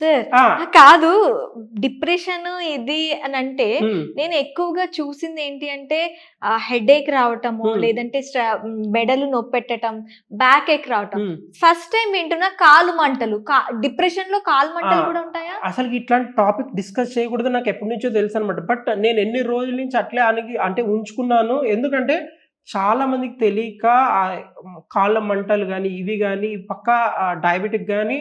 Sir ఆ! కాదు. Depression ఇది అనంటే, హ్మ్. నేను ఎక్కువగా చూసిందేంటి అంటే, హెడేక్ రావటము, హ్మ్. లేదంటే మెడలు నొప్పెట్టటం, బ్యాక్ ఏక్ రావటం. హ్మ్. ఫస్ట్ టైమ్ వింటున్నా కాలు మంటలు. డిప్రెషన్‌లో కాలు ఆ! మంటలు గూడా ఉంటాయా? అసలకి ఇట్లాంటి టాపిక్ డిస్కస్ చేయకూడదని నాకెప్పటినుంచో తెలుసనమాట. బట్ నేను ఎన్ని రోజుల నుంచి అట్లే అంటే ఉంచుకున్నాను. ఎందుకంటే చాలా మందికి తెలియక కాళ్ళ మంటలు గాని, ఇవి గాని పక్కా డయాబెటిక్ గాని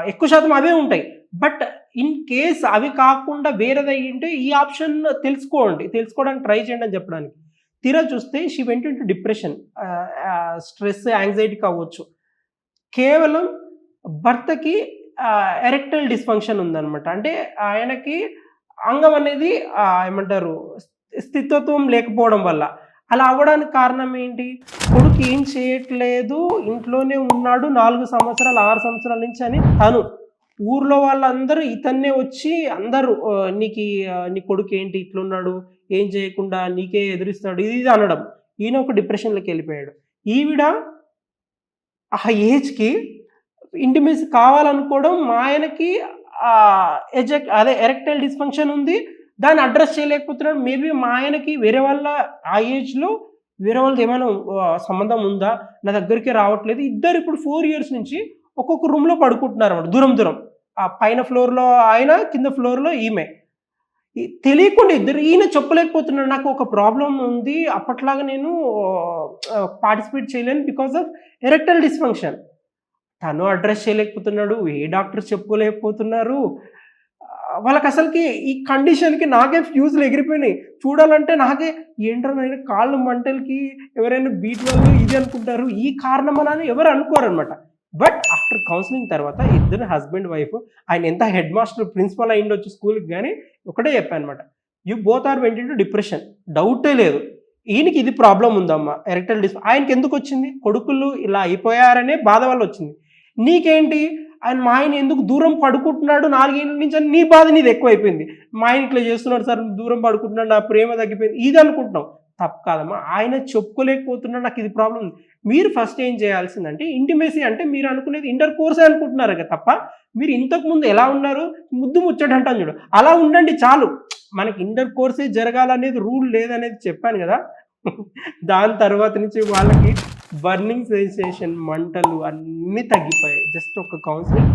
ఎక్కువ శాతం అవే ఉంటాయి. బట్ ఇన్ కేస్ అవి కాకుండా వేరేదయ్యుంటే ఈ ఆప్షన్ తెలుసుకోండి. తెలుసుకోవడానికి ట్రై చేయండి అని చెప్పడానికి. తీరా చూస్తే she went into depression. Stress, anxiety కావచ్చు. కేవలం భర్తకి ఎరెక్టైల్ డిస్‌ఫంక్షన్ ఉందనమాట. అంటే ఆయనకి అంగం అనేది ఏమంటారు స్థితత్వం లేకపోవడం వల్ల. అలా అవ్వడానికి కారణం ఏంటి? కొడుకు ఏం చేయట్లేదు, ఇంట్లోనే ఉన్నాడు 4 సంవత్సరాలు, 6 సంవత్సరాల నుంచి అని తను. ఊర్లో వాళ్ళందరూ ఇతన్నే వచ్చి అందరూ నీ కొడుకేంటి ఇట్లున్నాడు, ఏం చేయకుండా నీకే ఎదురిస్తాడు ఇది ఇది అనడం. ఈయన ఒక డిప్రెషన్‌లోకెళ్ళిపోయాడు. ఈవిడ ఆ ఏజ్‌కి ఇంటిమేసి కావాలనుకోవడం మా ఆయనకి ఎరెక్టైల్ డిస్‌ఫంక్షన్ ఉంది. దాన్ని అడ్రెస్ చేయలేకపోతున్నాడు. మేబీ మా ఆయనకి వేరే వాళ్ళ ఆ ఏజ్‌లో వేరే వాళ్ళది ఏమైనా సంబంధం ఉందా? నా దగ్గరికే రావట్లేదు. ఇద్దరు ఇప్పుడు 4 ఇయర్స్ నుంచి ఒక్కొక్క రూమ్‌లో పడుకుంటున్నారన్నమాట. దూరం దూరం. పైన ఫ్లోర్‌లో ఆయన, కింద ఫ్లోర్‌లో ఈమె. తెలియకుండా ఇద్దరు ఈయన చెప్పలేకపోతున్నాడు. నాకు ఒక ప్రాబ్లమ్ ఉంది. అప్పట్లాగా నేను పార్టిసిపేట్ చేయలేను బికాస్ ఆఫ్ ఎరెక్టైల్ డిస్‌ఫంక్షన్. తను అడ్రెస్ చేయలేకపోతున్నాడు. ఏ డాక్టర్స్ చెప్పుకోలేకపోతున్నారు. వాళ్ళకసలకి ఈ కండిషన్‌కి నాకే ఫ్యూజులు ఎగిరిపోయినాయి. చూడాలంటే నాకే ఏంట్రా నాయనా కాళ్ళు మంటలకి ఎవరైనా బీట్ వాళ్ళు ఇది అనుకుంటారు. ఈ కారణమనా అని ఎవరు అనుకోరనమాట. బట్ ఆఫ్టర్ కౌన్సెలింగ్ తర్వాత ఇద్దరు హస్బెండ్, వైఫ్ ఆయన ఎంత హెడ్ మాస్టర్, ప్రిన్సిపల్ అయ్యుండొచ్చు స్కూల్‌కి గాని ఒకటే చెప్పా అనమాట. You both are went into depression. డౌటే లేదు. ఈయనకి ఇది ప్రాబ్లమ్ ఉందమ్మా. ఎరెక్టైల్ ఆయనకెందుకొచ్చింది? కొడుకులు ఇలా అయిపోయారనే బాధ వల్ల వచ్చింది. నీకేంటి? మా ఆయన ఎందుకు దూరం పడుకుంటున్నాడు 4 ఏళ్ల నుంచి అని నీ బాధ నీదెక్కువైపోయింది. మా ఆయన ఇట్లా చేస్తున్నాడు సార్ దూరం పడుకుంటున్నాడు, నా ప్రేమ తగ్గిపోయింది. ఇది అనుకుంటున్నావు. తప్పు కాదమ్మా. ఆయన చెప్పుకోలేకపోతున్నాడు నాకిది ప్రాబ్లమ్ ఉంది. మీరు ఫస్ట్ ఏం చేయాల్సిందంటే ఇంటిమేసీ అంటే మీరు అనుకునేది ఇంటర్ కోర్సే అనుకుంటున్నారు తప్ప మీరు ఇంతకుముందు ఎలా ఉన్నారు? ముద్దు ముచ్చట అంటాను చూడు. అలా ఉండండి చాలు. మనకి ఇంటర్ కోర్సే జరగాలనేది రూల్ లేదనేది చెప్పాను గదా! దాని తర్వాత నుంచి వాళ్ళకి బర్నింగ్ సెన్సేషన్, మంటలు అన్నీ తగ్గిపోయాయి. జస్ట్ ఒక కౌన్సిలింగ్